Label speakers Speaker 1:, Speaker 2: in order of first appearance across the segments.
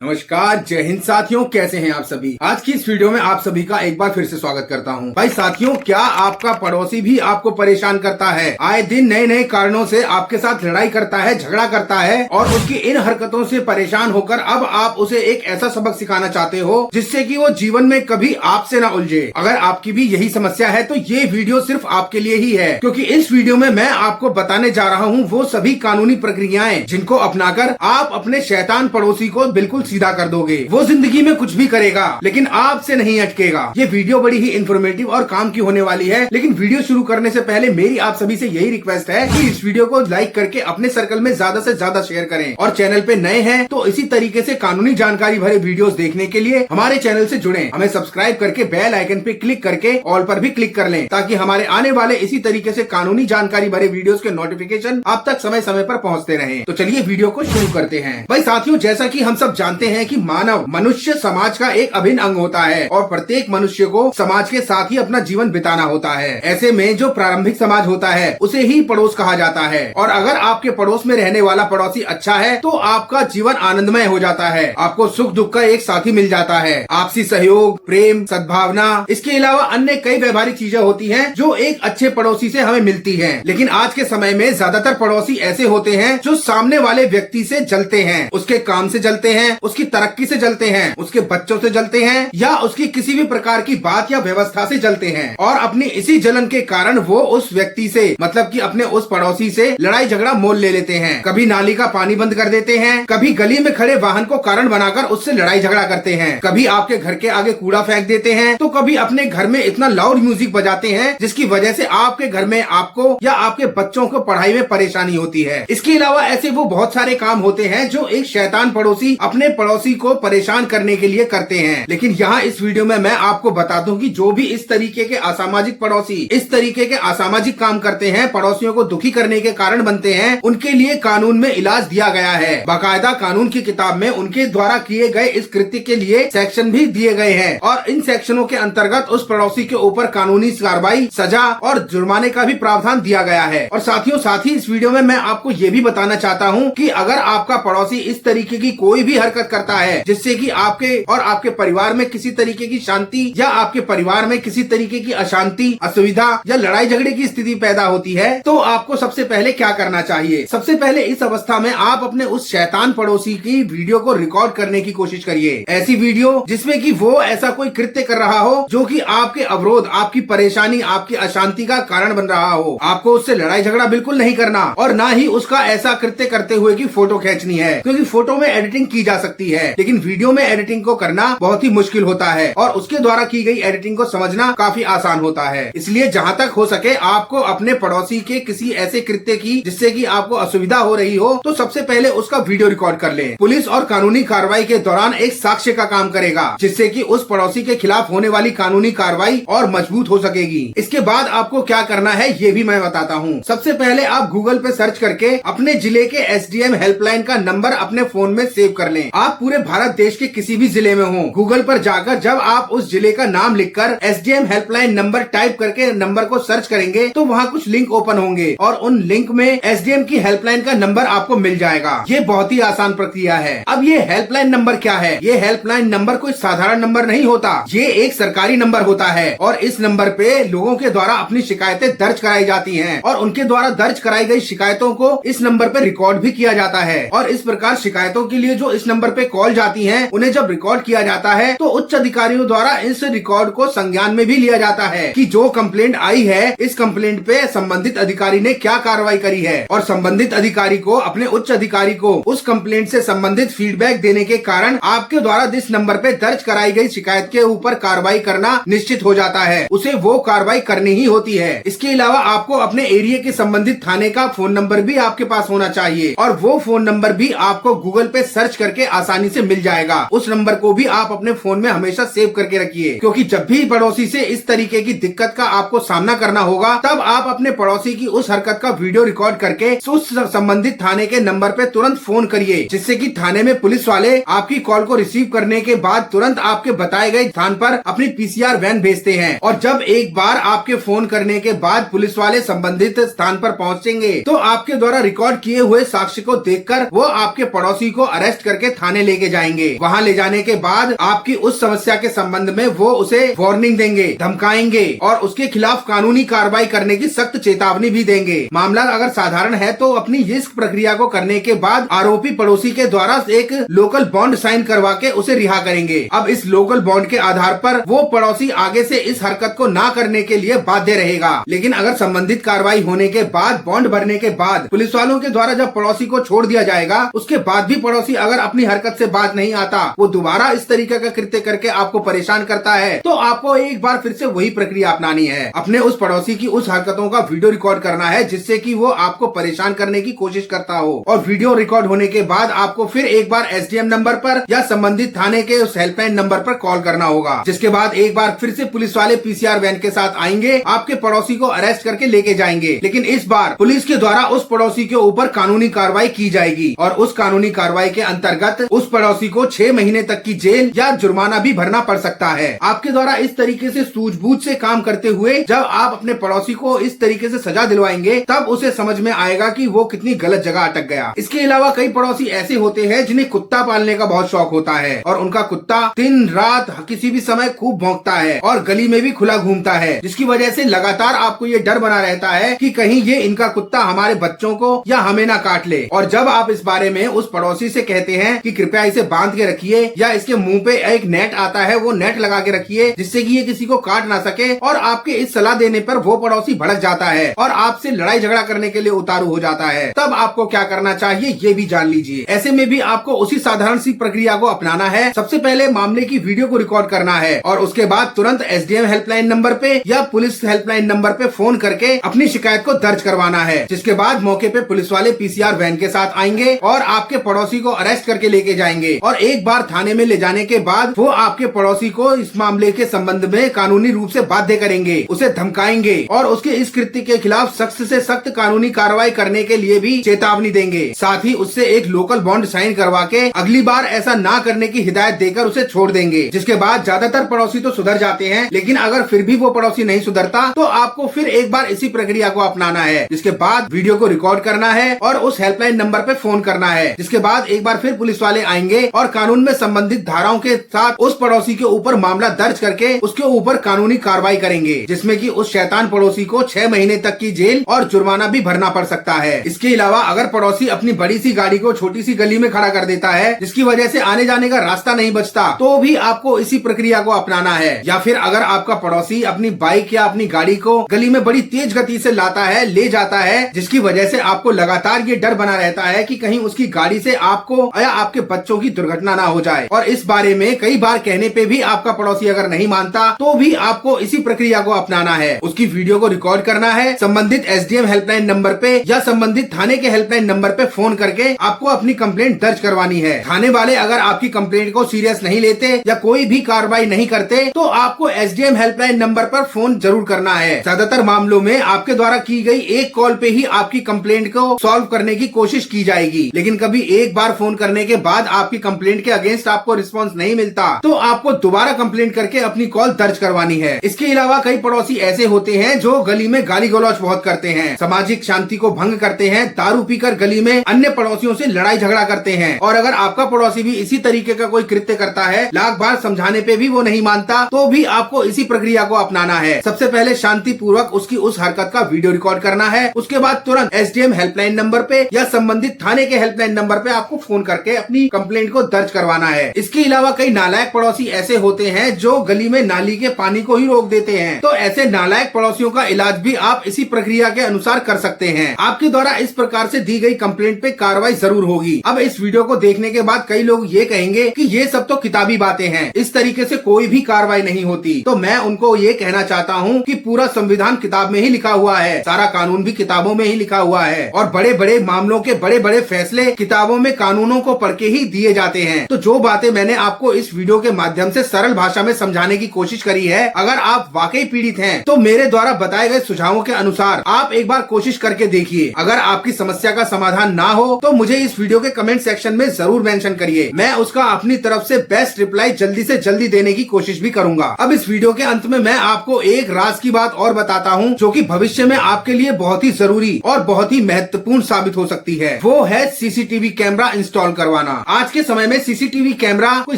Speaker 1: नमस्कार, जय हिंद साथियों। कैसे हैं आप सभी। आज की इस वीडियो में आप सभी का एक बार फिर से स्वागत करता हूं। भाई साथियों, क्या आपका पड़ोसी भी आपको परेशान करता है? आए दिन नए नए कारणों से आपके साथ लड़ाई करता है, झगड़ा करता है और उसकी इन हरकतों से परेशान होकर अब आप उसे एक ऐसा सबक सिखाना चाहते हो जिससे कि वो जीवन में कभी आपसे ना उलझे। अगर आपकी भी यही समस्या है तो ये वीडियो सिर्फ आपके लिए ही है, क्योंकि इस वीडियो में मैं आपको बताने जा रहा हूँ वो सभी कानूनी प्रक्रियाएं जिनको अपनाकर आप अपने शैतान पड़ोसी को बिल्कुल सीधा कर दोगे। वो जिंदगी में कुछ भी करेगा लेकिन आपसे नहीं अटकेगा। ये वीडियो बड़ी ही इंफॉर्मेटिव और काम की होने वाली है, लेकिन वीडियो शुरू करने से पहले मेरी आप सभी से यही रिक्वेस्ट है कि इस वीडियो को लाइक करके अपने सर्कल में ज्यादा से ज्यादा शेयर करें और चैनल पे नए हैं तो इसी तरीके से कानूनी जानकारी भरे वीडियोस देखने के लिए हमारे चैनल से जुड़ें। हमें सब्सक्राइब करके बेल आइकन पे क्लिक करके ऑल पर भी क्लिक कर लें ताकि हमारे आने वाले इसी तरीके से कानूनी जानकारी भरे वीडियोस के नोटिफिकेशन आप तक समय समय पर पहुंचते रहें। तो चलिए वीडियो को शुरू करते हैं। भाई साथियों, जैसा कि हम सब जानते हैं कि मनुष्य समाज का एक अभिन्न अंग होता है और प्रत्येक मनुष्य को समाज के साथ ही अपना जीवन बिताना होता है। ऐसे में जो प्रारंभिक समाज होता है उसे ही पड़ोस कहा जाता है और अगर आपके पड़ोस में रहने वाला पड़ोसी अच्छा है तो आपका जीवन आनंदमय हो जाता है। आपको सुख दुख का एक साथी मिल जाता है, आपसी सहयोग, प्रेम, सद्भावना, इसके अलावा अन्य कई व्यवहारिक चीजें होती हैं जो एक अच्छे पड़ोसी से हमें मिलती हैं। लेकिन आज के समय में ज्यादातर पड़ोसी ऐसे होते हैं जो सामने वाले व्यक्ति से जलते हैं, उसके काम से जलते हैं, उसकी तरक्की से जलते हैं, उसके बच्चों से जलते हैं या उसकी किसी भी प्रकार की बात या व्यवस्था से जलते हैं और अपनी इसी जलन के कारण वो उस व्यक्ति से मतलब कि अपने उस पड़ोसी से लड़ाई झगड़ा मोल ले लेते हैं। कभी नाली का पानी बंद कर देते हैं, कभी गली में खड़े वाहन को कारण बनाकर उससे लड़ाई झगड़ा करते हैं, कभी आपके घर के आगे कूड़ा फेंक देते हैं तो कभी अपने घर में इतना लाउड म्यूजिक बजाते हैं जिसकी वजह से आपके घर में आपको या आपके बच्चों को पढ़ाई में परेशानी होती है। इसके अलावा ऐसे वो बहुत सारे काम होते हैं जो एक शैतान पड़ोसी अपने पड़ोसी को परेशान करने के लिए करते हैं। लेकिन यहाँ इस वीडियो में मैं आपको बता दूं कि जो भी इस तरीके के असामाजिक पड़ोसी इस तरीके के असामाजिक काम करते हैं, पड़ोसियों को दुखी करने के कारण बनते हैं, उनके लिए कानून में इलाज दिया गया है। बाकायदा कानून की किताब में उनके द्वारा किए गए इस कृत्य के लिए सेक्शन भी दिए गए हैं और इन सेक्शनों के अंतर्गत उस पड़ोसी के ऊपर कानूनी कार्रवाई, सजा और जुर्माने का भी प्रावधान दिया गया है। और साथियों, साथ ही इस वीडियो में मैं आपको ये भी बताना चाहता हूँ कि अगर आपका पड़ोसी इस तरीके की कोई भी हरकत करता है जिससे कि आपके और आपके परिवार में किसी तरीके की शांति या आपके परिवार में किसी तरीके की अशांति, असुविधा या लड़ाई झगड़े की स्थिति पैदा होती है तो आपको सबसे पहले क्या करना चाहिए। सबसे पहले इस अवस्था में आप अपने उस शैतान पड़ोसी की वीडियो को रिकॉर्ड करने की कोशिश करिए। ऐसी वीडियो जिसमें कि वो ऐसा कोई कृत्य कर रहा हो जो कि आपके अवरोध, आपकी परेशानी, आपकी अशांति का कारण बन रहा हो। आपको उससे लड़ाई झगड़ा बिल्कुल नहीं करना और ना ही उसका ऐसा कृत्य करते हुए की फोटो खींचनी है, क्योंकि फोटो में एडिटिंग की जा सकती है लेकिन वीडियो में एडिटिंग को करना बहुत ही मुश्किल होता है और उसके द्वारा की गई एडिटिंग को समझना काफी आसान होता है। इसलिए जहां तक हो सके आपको अपने पड़ोसी के किसी ऐसे कृत्य की जिससे कि आपको असुविधा हो रही हो तो सबसे पहले उसका वीडियो रिकॉर्ड कर लें। पुलिस और कानूनी कार्रवाई के दौरान एक साक्ष्य का काम करेगा जिससे कि उस पड़ोसी के खिलाफ होने वाली कानूनी कार्रवाई और मजबूत हो सकेगी। इसके बाद आपको क्या करना है ये भी मैं बताता हूँ। सबसे पहले आप गूगल पे सर्च करके अपने जिले के SDM हेल्पलाइन का नंबर अपने फोन में सेव कर लें। आप पूरे भारत देश के किसी भी जिले में हो, गूगल पर जाकर जब आप उस जिले का नाम लिखकर SDM हेल्पलाइन नंबर टाइप करके नंबर को सर्च करेंगे तो वहाँ कुछ लिंक ओपन होंगे और उन लिंक में SDM की हेल्पलाइन का नंबर आपको मिल जाएगा। ये बहुत ही आसान प्रक्रिया है। अब ये हेल्पलाइन नंबर क्या है? ये हेल्पलाइन नंबर कोई साधारण नंबर नहीं होता, ये एक सरकारी नंबर होता है और इस नंबर पे लोगों के द्वारा अपनी शिकायतें दर्ज कराई जाती हैं और उनके द्वारा दर्ज कराई गई शिकायतों को इस नंबर पे रिकॉर्ड भी किया जाता है। और इस प्रकार शिकायतों के लिए जो इस नंबर पे कॉल जाती हैं, उन्हें जब रिकॉर्ड किया जाता है तो उच्च अधिकारियों द्वारा इस रिकॉर्ड को संज्ञान में भी लिया जाता है कि जो कंप्लेंट आई है इस कंप्लेंट पे संबंधित अधिकारी ने क्या कार्रवाई करी है और संबंधित अधिकारी को अपने उच्च अधिकारी को उस कंप्लेंट से संबंधित फीडबैक देने के कारण आपके द्वारा जिस नंबर पे दर्ज कराई गई शिकायत के ऊपर कार्रवाई करना निश्चित हो जाता है, उसे वो कार्रवाई करनी ही होती है। इसके अलावा आपको अपने एरिया के संबंधित थाने का फोन नंबर भी आपके पास होना चाहिए और वो फोन नंबर भी आपको गूगल पे सर्च करके आसानी से मिल जाएगा। उस नंबर को भी आप अपने फोन में हमेशा सेव करके रखिए, क्योंकि जब भी पड़ोसी से इस तरीके की दिक्कत का आपको सामना करना होगा तब आप अपने पड़ोसी की उस हरकत का वीडियो रिकॉर्ड करके उस संबंधित थाने के नंबर पे तुरंत फोन करिए, जिससे कि थाने में पुलिस वाले आपकी कॉल को रिसीव करने के बाद तुरंत आपके बताए गए स्थान पर अपनी PCR वैन भेजते हैं और जब एक बार आपके फोन करने के बाद पुलिस वाले संबंधित स्थान पर पहुंचेंगे तो आपके द्वारा रिकॉर्ड किए हुए साक्ष्य को देखकर वो आपके पड़ोसी को अरेस्ट करके थाने थाने लेके जाएंगे। वहाँ ले जाने के बाद आपकी उस समस्या के संबंध में वो उसे वार्निंग देंगे, धमकाएंगे और उसके खिलाफ कानूनी कार्रवाई करने की सख्त चेतावनी भी देंगे। मामला अगर साधारण है तो अपनी इस प्रक्रिया को करने के बाद आरोपी पड़ोसी के द्वारा एक लोकल बॉन्ड साइन करवा के उसे रिहा करेंगे। अब इस लोकल बॉन्ड के आधार पर वो पड़ोसी आगे से इस हरकत को ना करने के लिए बाध्य रहेगा। लेकिन अगर संबंधित कार्रवाई होने के बाद, बॉन्ड भरने के बाद पुलिस वालों के द्वारा जब पड़ोसी को छोड़ दिया जाएगा, उसके बाद भी पड़ोसी अगर अपनी हरकत से बाज नहीं आता, वो दोबारा इस तरीके का कृत्य करके आपको परेशान करता है, तो आपको एक बार फिर से वही प्रक्रिया अपनानी है। अपने उस पड़ोसी की उस हरकतों का वीडियो रिकॉर्ड करना है जिससे कि वो आपको परेशान करने की कोशिश करता हो, और वीडियो रिकॉर्ड होने के बाद आपको फिर एक बार एसडीएम नंबर पर या संबंधित थाने के उस हेल्पलाइन नंबर पर कॉल करना होगा। जिसके बाद एक बार फिर से पुलिस वाले पीसीआर वैन के साथ आएंगे, आपके पड़ोसी को अरेस्ट करके लेके जाएंगे। लेकिन इस बार पुलिस के द्वारा उस पड़ोसी के ऊपर कानूनी कार्रवाई की जाएगी और उस कानूनी कार्रवाई के अंतर्गत उस पड़ोसी को 6 महीने तक की जेल या जुर्माना भी भरना पड़ सकता है। आपके द्वारा इस तरीके से सूझबूझ से काम करते हुए जब आप अपने पड़ोसी को इस तरीके से सजा दिलवाएंगे, तब उसे समझ में आएगा कि वो कितनी गलत जगह अटक गया। इसके अलावा कई पड़ोसी ऐसे होते हैं जिन्हें कुत्ता पालने का बहुत शौक होता है और उनका कुत्ता दिन रात किसी भी समय खूब भौंकता है और गली में भी खुला घूमता है, जिसकी वजह से लगातार आपको ये डर बना रहता है कि कहीं ये इनका कुत्ता हमारे बच्चों को या हमें ना काट ले। और जब आप इस बारे में उस पड़ोसी से कहते हैं कि कृपया इसे बांध के रखिए या इसके मुंह पे एक नेट आता है वो नेट लगा के रखिए जिससे कि ये किसी को काट ना सके, और आपके इस सलाह देने पर वो पड़ोसी भड़क जाता है और आपसे लड़ाई झगड़ा करने के लिए उतारू हो जाता है, तब आपको क्या करना चाहिए ये भी जान लीजिए। ऐसे में भी आपको उसी साधारण सी प्रक्रिया को अपनाना है। सबसे पहले मामले की वीडियो को रिकॉर्ड करना है और उसके बाद तुरंत एसडीएम हेल्पलाइन नंबर पे या पुलिस हेल्पलाइन नंबर पे फोन करके अपनी शिकायत को दर्ज करवाना है। जिसके बाद मौके पे पुलिस वाले पीसीआर वैन के साथ आएंगे और आपके पड़ोसी को अरेस्ट करके लेके जाएंगे, और एक बार थाने में ले जाने के बाद वो आपके पड़ोसी को इस मामले के संबंध में कानूनी रूप से बाध्य करेंगे, उसे धमकाएंगे और उसके इस कृत्य के खिलाफ सख्त से सख्त कानूनी कार्रवाई करने के लिए भी चेतावनी देंगे। साथ ही उससे एक लोकल बॉन्ड साइन करवा के अगली बार ऐसा ना करने की हिदायत देकर उसे छोड़ देंगे। जिसके बाद ज्यादातर पड़ोसी तो सुधर जाते हैं, लेकिन अगर फिर भी वो पड़ोसी नहीं सुधरता तो आपको फिर एक बार इसी प्रक्रिया को अपनाना है। जिसके बाद वीडियो को रिकॉर्ड करना है और उस हेल्पलाइन नंबर पे फोन करना है। जिसके बाद एक बार फिर पुलिस वाले आएंगे और कानून में संबंधित धाराओं के साथ उस पड़ोसी के ऊपर मामला दर्ज करके उसके ऊपर कानूनी कार्रवाई करेंगे, जिसमें कि उस शैतान पड़ोसी को 6 महीने तक की जेल और जुर्माना भी भरना पड़ सकता है। इसके अलावा अगर पड़ोसी अपनी बड़ी सी गाड़ी को छोटी सी गली में खड़ा कर देता है जिसकी वजह से आने जाने का रास्ता नहीं बचता, तो भी आपको इसी प्रक्रिया को अपनाना है। या फिर अगर आपका पड़ोसी अपनी बाइक या अपनी गाड़ी को गली में बड़ी तेज गति से लाता है, ले जाता है, जिसकी वजह से आपको लगातार ये डर बना रहता है कि कहीं उसकी गाड़ी से आपको या आपके बच्चों की दुर्घटना ना हो जाए, और इस बारे में कई बार कहने पे भी आपका पड़ोसी अगर नहीं मानता तो भी आपको इसी प्रक्रिया को अपनाना है। उसकी वीडियो को रिकॉर्ड करना है, संबंधित एसडीएम हेल्पलाइन नंबर पे या संबंधित थाने के हेल्पलाइन नंबर पे फोन करके आपको अपनी कंप्लेंट दर्ज करवानी है। थाने वाले अगर आपकी कंप्लेंट को सीरियस नहीं लेते या कोई भी कार्रवाई नहीं करते तो आपको एसडीएम हेल्पलाइन नंबर पर फोन जरूर करना है। ज्यादातर मामलों में आपके द्वारा की गई एक कॉल पे ही आपकी कंप्लेंट को सॉल्व करने की कोशिश की जाएगी, लेकिन कभी एक बार फोन करने के बाद आपकी कंप्लेंट के अगेंस्ट आपको रिस्पांस नहीं मिलता तो आपको दोबारा कंप्लेंट करके अपनी कॉल दर्ज करवानी है। इसके अलावा कई पड़ोसी ऐसे होते हैं जो गली में गाली गलौज बहुत करते हैं, सामाजिक शांति को भंग करते हैं, दारू पीकर गली में अन्य पड़ोसियों से लड़ाई झगड़ा करते हैं, और अगर आपका पड़ोसी भी इसी तरीके का कोई कृत्य करता है, लाख बार समझाने पे भी वो नहीं मानता, तो भी आपको इसी प्रक्रिया को अपनाना है। सबसे पहले शांति पूर्वक उसकी उस हरकत का वीडियो रिकॉर्ड करना है। उसके बाद तुरंत एसडीएम हेल्पलाइन नंबर पे या संबंधित थाने के हेल्पलाइन नंबर पे आपको फोन करके अपनी कंप्लेंट को दर्ज करवाना है। इसके अलावा कई नालायक पड़ोसी ऐसे होते हैं जो गली में नाली के पानी को ही रोक देते हैं, तो ऐसे नालायक पड़ोसियों का इलाज भी आप इसी प्रक्रिया के अनुसार कर सकते हैं। आपके द्वारा इस प्रकार से दी गई कंप्लेंट पे कार्रवाई जरूर होगी। अब इस वीडियो को देखने के बाद कई लोग ये कहेंगे कि ये सब तो किताबी बातें हैं, इस तरीके से कोई भी कार्रवाई नहीं होती। तो मैं उनको ये कहना चाहता हूँ कि पूरा संविधान किताब में ही लिखा हुआ है, सारा कानून भी किताबों में ही लिखा हुआ है, और बड़े बड़े मामलों के बड़े बड़े फैसले किताबों में कानूनों को पढ़ के ही दिए जाते हैं। तो जो बातें मैंने आपको इस वीडियो के माध्यम से सरल भाषा में समझाने की कोशिश करी है, अगर आप वाकई पीड़ित हैं तो मेरे द्वारा बताए गए सुझावों के अनुसार आप एक बार कोशिश करके देखिए। अगर आपकी समस्या का समाधान ना हो तो मुझे इस वीडियो के कमेंट सेक्शन में जरूर मेंशन करिए, मैं उसका अपनी तरफ से बेस्ट रिप्लाई जल्दी से जल्दी देने की कोशिश भी करूंगा। अब इस वीडियो के अंत में मैं आपको एक राज की बात और बताता हूँ जो कि भविष्य में आपके लिए बहुत ही जरूरी और बहुत ही महत्वपूर्ण साबित हो सकती है। वो है सीसीटीवी कैमरा इंस्टॉल करवाना। आज के समय में सीसीटीवी कैमरा कोई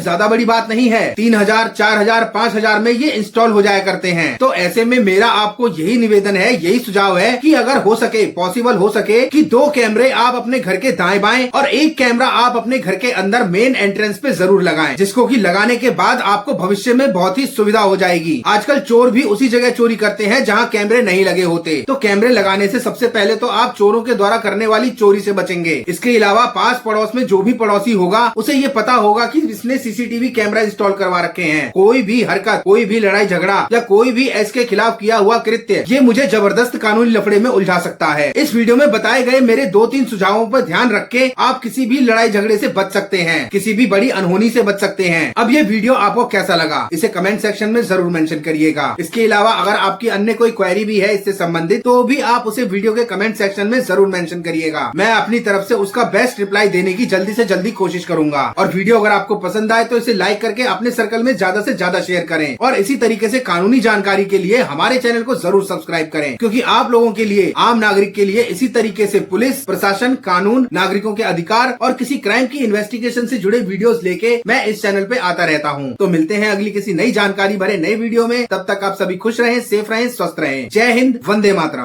Speaker 1: ज्यादा बड़ी बात नहीं है। 3000, 4000, 5000 में ये इंस्टॉल हो जाया करते हैं। तो ऐसे में मेरा आपको यही निवेदन है, यही सुझाव है कि अगर हो सके, पॉसिबल हो सके कि 2 कैमरे आप अपने घर के दाएं बाएं और 1 कैमरा आप अपने घर के अंदर मेन एंट्रेंस पे जरूर लगाएं, जिसको कि लगाने के बाद आपको भविष्य में बहुत ही सुविधा हो जाएगी। आजकल चोर भी उसी जगह चोरी करते हैं जहां कैमरे नहीं लगे होते। तो कैमरे लगाने से सबसे पहले तो आप चोरों के द्वारा करने वाली चोरी से बचेंगे। इसके अलावा पास पड़ोस में जो भी पड़ोसी होगा उसे ये पता होगा कि इसने सीसीटीवी कैमरा इंस्टॉल करवा रखे हैं। कोई भी हरकत, कोई भी लड़ाई झगड़ा या कोई भी इसके खिलाफ किया हुआ कृत्य ये मुझे जबरदस्त कानूनी लफड़े में उलझा सकता है। इस वीडियो में बताए गए मेरे 2-3 सुझावों पर ध्यान रख के आप किसी भी लड़ाई झगड़े से बच सकते हैं, किसी भी बड़ी अनहोनी से बच सकते हैं। अब ये वीडियो आपको कैसा लगा इसे कमेंट सेक्शन में जरूर मेंशन करिएगा। इसके अलावा अगर आपकी अन्य कोई क्वेरी भी है इससे संबंधित तो भी आप उसे वीडियो के कमेंट सेक्शन में जरूर मेंशन करिएगा। मैं अपनी तरफ से उसका बेस्ट रिप्लाई देने की जल्दी से जल्दी कोशिश करूंगा। और वीडियो अगर आपको पसंद आए तो इसे लाइक करके अपने सर्कल में ज्यादा से ज्यादा शेयर करें। और इसी तरीके से कानूनी जानकारी के लिए हमारे चैनल को जरूर सब्सक्राइब करें, क्योंकि आप लोगों के लिए, आम नागरिक के लिए इसी तरीके से पुलिस प्रशासन, कानून, नागरिकों के अधिकार और किसी क्राइम की इन्वेस्टिगेशन से जुड़े वीडियोस लेके मैं इस चैनल पे आता रहता हूँ। तो मिलते हैं अगली किसी नई जानकारी भरे नए वीडियो में। तब तक आप सभी खुश रहें, सेफ रहें, स्वस्थ रहें। जय हिंद, वंदे मातरम।